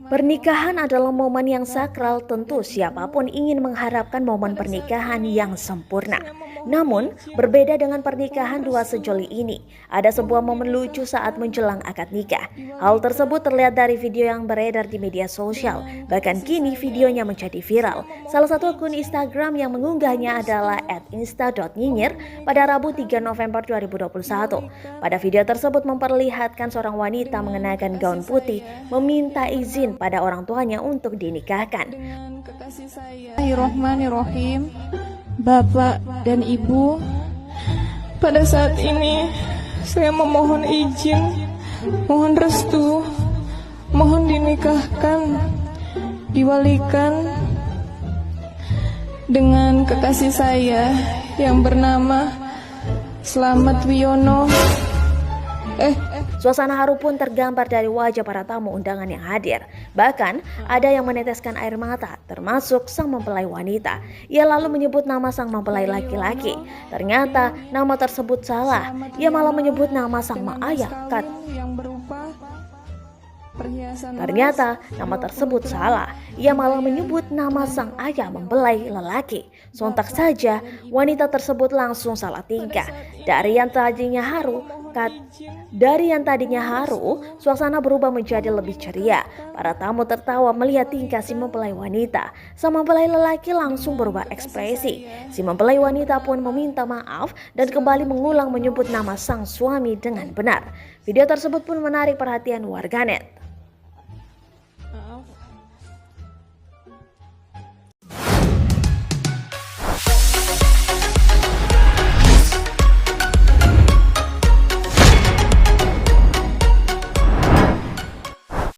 Pernikahan adalah momen yang sakral, tentu siapapun ingin mengharapkan momen pernikahan yang sempurna. Namun, berbeda dengan pernikahan dua sejoli ini, ada sebuah momen lucu saat menjelang akad nikah. Hal tersebut terlihat dari video yang beredar di media sosial, bahkan kini videonya menjadi viral. Salah satu akun Instagram yang mengunggahnya adalah @insta.nyinyir pada Rabu 3 November 2021. Pada video tersebut memperlihatkan seorang wanita mengenakan gaun putih meminta izin pada orang tuanya untuk dinikahkan. Bismillahirrahmanirrahim. Bapak dan Ibu, pada saat ini saya memohon izin, mohon restu, mohon dinikahkan, diwalikan dengan kekasih saya yang bernama Slamet Wiono. Suasana haru pun tergambar dari wajah para tamu undangan yang hadir. Bahkan ada yang meneteskan air mata, termasuk sang mempelai wanita. Ia lalu menyebut nama sang mempelai laki-laki. Ternyata nama tersebut salah. Ia malah menyebut nama sang mak ayah Kat. Ternyata nama tersebut salah. Ia malah menyebut nama sang ayah mempelai lelaki. Sontak saja wanita tersebut langsung salah tingkah. Dari yang tadinya haru, suasana berubah menjadi lebih ceria. Para tamu tertawa melihat tingkah si mempelai wanita. Sang mempelai lelaki langsung berubah ekspresi. Si mempelai wanita pun meminta maaf dan kembali mengulang menyebut nama sang suami dengan benar. Video tersebut pun menarik perhatian warganet.